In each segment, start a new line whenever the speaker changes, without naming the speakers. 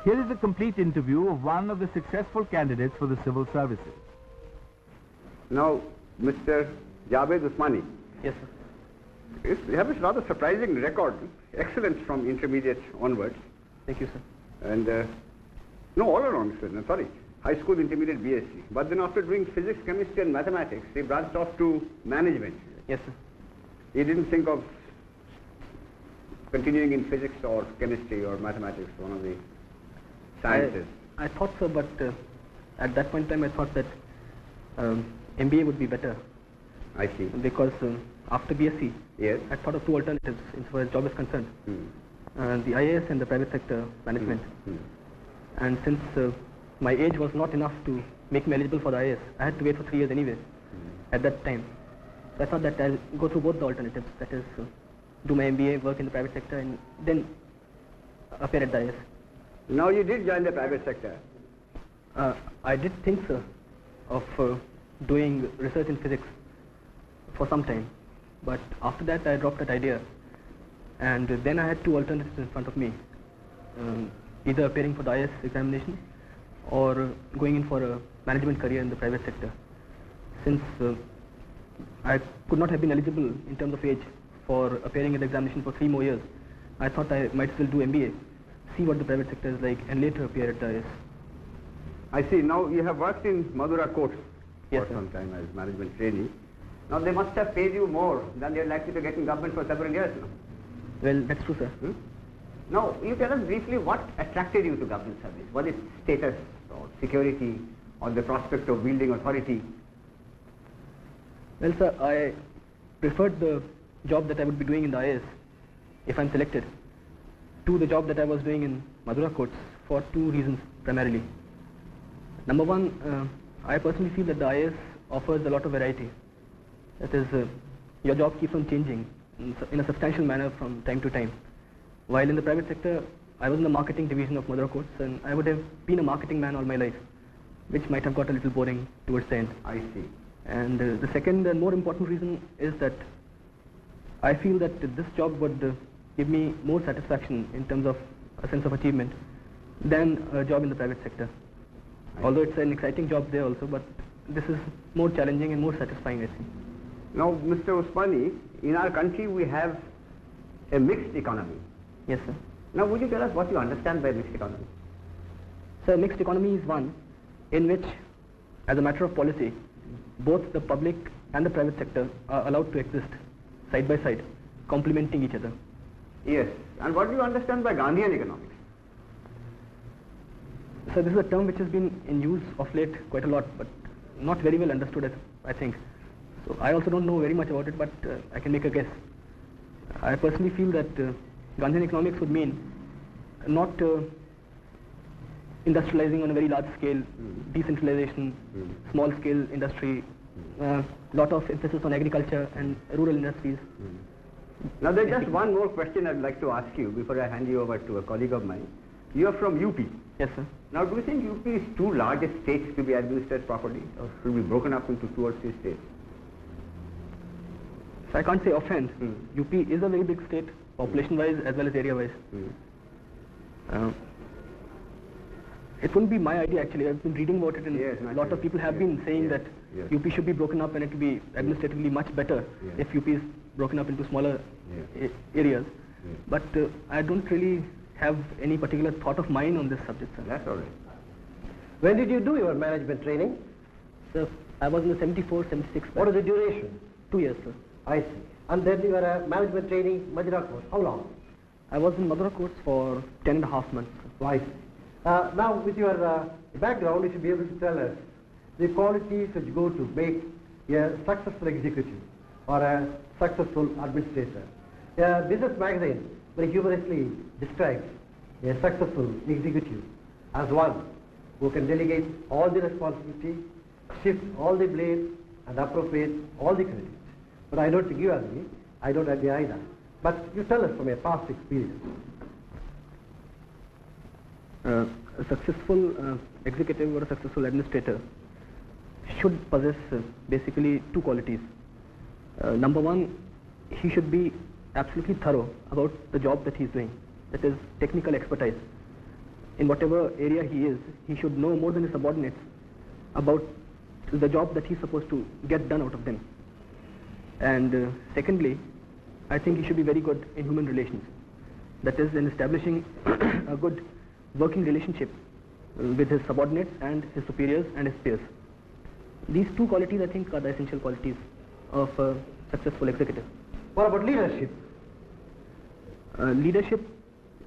Here is a complete interview of one of the successful candidates for the civil services.
Now, Mr. Javed Usmani.
Yes, sir.
You have a rather surprising record. Excellence from intermediate onwards.
Thank you, sir.
And, no, all around, sir. No, sorry. High school, intermediate, BSc. But then after doing physics, chemistry and mathematics, they branched off to management.
Yes, sir.
You didn't think of continuing in physics or chemistry or mathematics, one of the sciences?
I thought so, but at that point in time I thought that MBA would be better.
I see.
Because after BSc,
yes,
I thought of two alternatives as far as job is concerned. The IAS and the private sector management. And since my age was not enough to make me eligible for the IAS, I had to wait for 3 years anyway at that time. So I thought that I'll go through both the alternatives, that is do my MBA, work in the private sector, and then appear at the IAS.
Now you did join the private sector.
I did think, sir, of doing research in physics for some time, but after that I dropped that idea, and then I had two alternatives in front of me, either appearing for the IAS examination or going in for a management career in the private sector. Since I could not have been eligible in terms of age for appearing at the examination for 3 more years, I thought I might as well do MBA, see what the private sector is like, and later appear at the IAS.
I see. Now you have worked in Madura courts
yes,
for some time as management trainee. Now they must have paid you more than they are likely to get in government for several years now.
Well, that's true, sir.
Now, you tell us briefly what attracted you to government service. Was it status or security or the prospect of wielding authority?
Well, sir, I preferred the job that I would be doing in the IAS, if I'm selected, to the job that I was doing in Madura courts for 2 reasons primarily. Number one, I personally feel that the IAS offers a lot of variety. That is, your job keeps on changing in a substantial manner from time to time. While in the private sector, I was in the marketing division of Madura courts, and I would have been a marketing man all my life, which might have got a little boring towards the end.
I see.
And the second and more important reason is that I feel that this job would give me more satisfaction in terms of a sense of achievement than a job in the private sector. Although it's an exciting job there also, but this is more challenging and more satisfying, I think.
Now, Mr. Usmani, in our country we have a mixed economy.
Yes, sir.
Now, would you tell us what you understand by mixed economy?
So, mixed economy is one in which, as a matter of policy, both the public and the private sector are allowed to exist side by side, complementing each other.
Yes. And what do you understand by Gandhian economics?
So, this is a term which has been in use of late quite a lot, but not very well understood, I think. So, I also don't know very much about it, but I can make a guess. I personally feel that Gandhian economics would mean not industrializing on a very large scale, decentralization, small scale industry, lot of emphasis on agriculture and rural industries.
Now there's just one more question I'd like to ask you before I hand you over to a colleague of mine. You are from UP.
Yes, sir.
Now do you think UP is too large a state to be administered properly, or should be broken up into 2 or 3 states?
So I can't say offhand. UP is a very big state, population-wise as well as area-wise. It wouldn't be my idea actually. I've been reading about it, and a lot of people have been saying that UP should be broken up and it will be administratively much better if UP is broken up into smaller areas. But I don't really have any particular thought of mine on this subject, sir.
That's all right.
When did you do your management training?
Sir, I was in the 74, 76.
What is the duration?
2 years, sir.
I see. And then you were a management training Madura course. How long?
I was in Madura course for 10.5 months.
Oh, I see. Now, with your background, you should be able to tell us the qualities which go to make a successful executive or a successful administrator. Business Magazine very humorously describes a successful executive as one who can delegate all the responsibility, shift all the blame, and appropriate all the credit. But I don't think you agree. I don't agree either. But you tell us from your past experience.
A successful executive or a successful administrator should possess basically 2 qualities. Number one, he should be absolutely thorough about the job that he's doing, that is technical expertise. in whatever area he is, he should know more than his subordinates about the job that he's supposed to get done out of them. And secondly, I think he should be very good in human relations. That is, in establishing a good working relationship with his subordinates and his superiors and his peers. These two qualities, I think, are the essential qualities of a successful executive.
What about leadership?
Leadership,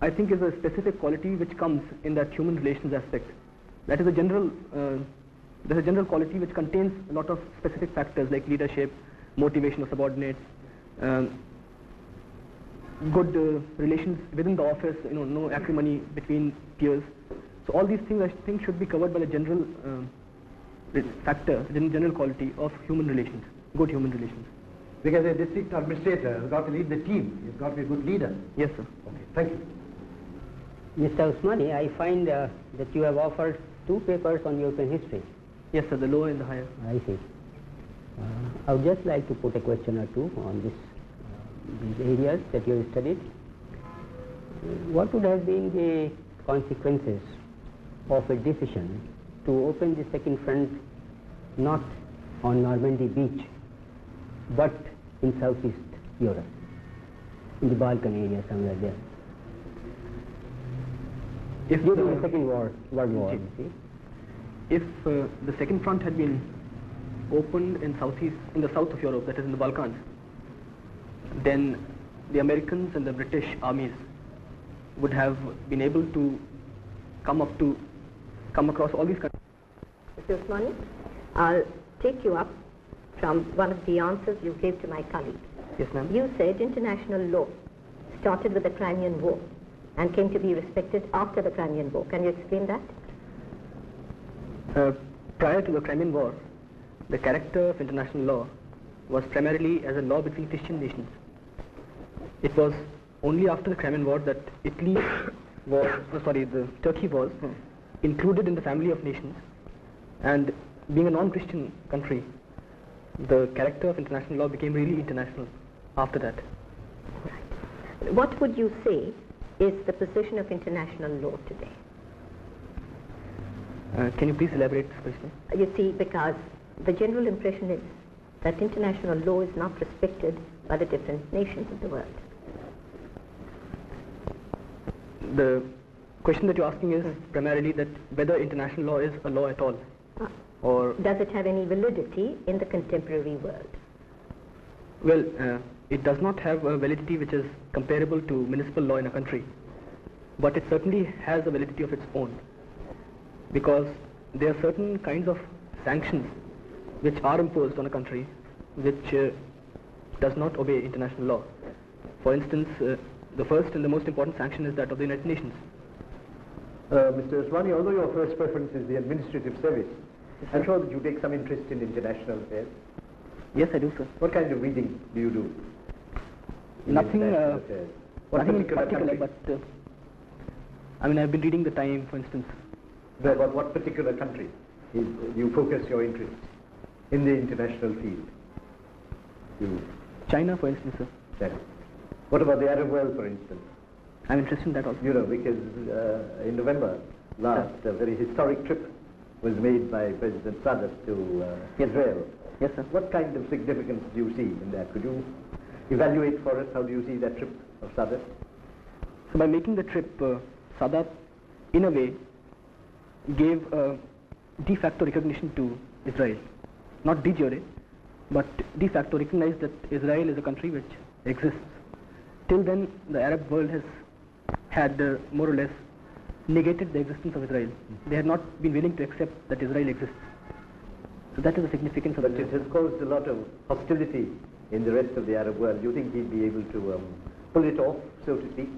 I think, is a specific quality which comes in that human relations aspect. That is a general, there's a general quality which contains a lot of specific factors like leadership, motivation of subordinates, good relations within the office, no acrimony between peers. So all these things, I think, should be covered by the general factor, general quality of human relations, good human relations.
Because a district administrator has got to lead the team. He's got to be a good leader.
Yes, sir.
Okay, thank you.
Mr. Usmani, I find that you have offered 2 papers on European history.
Yes, sir, the lower and the higher.
I see. I would just like to put a question or two on these areas that you have studied. What would have been the consequences of a decision to open the second front not on Normandy beach but in Southeast Europe, in the Balkan area somewhere there?
If
during the Second World War, you see.
If the second front had been opened in the south of Europe, that is in the Balkans, then the Americans and the British armies would have been able to come across all these countries.
Mr. Usmani, I'll take you up from one of the answers you gave to my colleague.
Yes, ma'am.
You said international law started with the Crimean War and came to be respected after the Crimean War. Can you explain that?
Prior to the Crimean War, the character of international law was primarily as a law between Christian nations. It was only after the Crimean War that Turkey was included in the family of nations, and being a non-Christian country, the character of international law became really international after that.
What would you say is the position of international law today?
Can you please elaborate this question?
You see, because the general impression is that international law is not respected by the different nations of the world.
The question that you're asking is primarily that whether international law is a law at all, or
does it have any validity in the contemporary world?
Well, it does not have a validity which is comparable to municipal law in a country, but it certainly has a validity of its own, because there are certain kinds of sanctions which are imposed on a country which does not obey international law. For instance, the first and the most important sanction is that of the United Nations.
Mr. Usmani, although your first preference is the administrative service, I'm sure that you take some interest in international affairs.
Yes, I do, sir.
What kind of reading do you do?
Nothing in
particular
particular,
country?
but I've been reading the Time, for instance.
But what particular country you focus your interest in the international field?
China, for instance, sir.
China. What about the Arab world, for instance?
I'm interested in that also.
You know, because in November last, a very historic trip was made by President Sadat to Israel.
Yes, sir.
What kind of significance do you see in that? Could you evaluate for us how do you see that trip of Sadat?
So by making the trip, Sadat, in a way, gave de facto recognition to Israel. Not de jure, but de facto recognized that Israel is a country which exists. Till then, the Arab world has had more or less negated the existence of Israel. They had not been willing to accept that Israel exists. So that is the significance of
But
Israel.
it has caused a lot of hostility in the rest of the Arab world. Do you think he'd be able to pull it off, so to speak?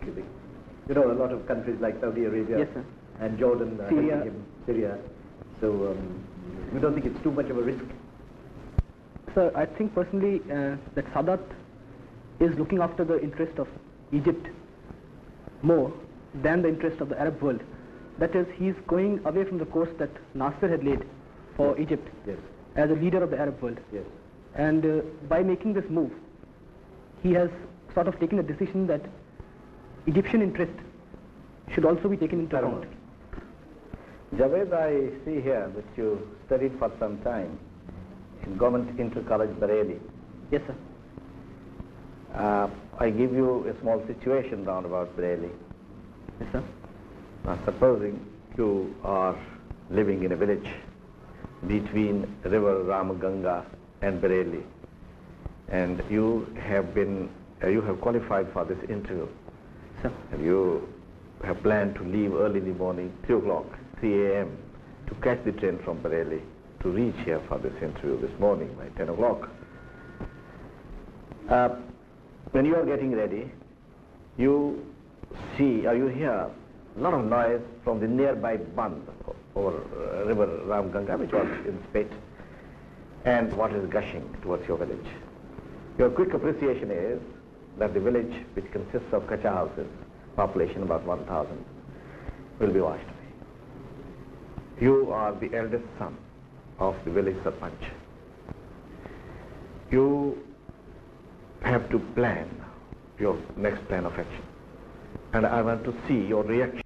You know, a lot of countries like Saudi Arabia
Yes, sir.
and Jordan,
Syria.
Syria. So you don't think it's too much of a risk?
Sir, I think personally that Sadat is looking after the interest of Egypt more than the interest of the Arab world. That is, he is going away from the course that Nasser had laid for Egypt as a leader of the Arab world.
Yes.
And by making this move, he has sort of taken a decision that Egyptian interest should also be taken into account.
Javed, I see here that you studied for some time in Government Inter College, Bareilly.
Yes, sir.
I give you a small situation round about Bareilly.
Yes, sir.
Now, supposing you are living in a village between river Ramaganga and Bareilly, and you have qualified for this interview.
Sir.
And you have planned to leave early in the morning, 3 o'clock, 3 a.m., to catch the train from Bareilly to reach here for this interview this morning by 10 o'clock. When you are getting ready, you see or you hear a lot of noise from the nearby Band or river Ramganga, which was in spit, and water is gushing towards your village. Your quick appreciation is that the village, which consists of kacha houses, population about 1,000, will be washed away. You are the eldest son of the village sarpanch. You have to plan your next plan of action, and I want to see your reaction.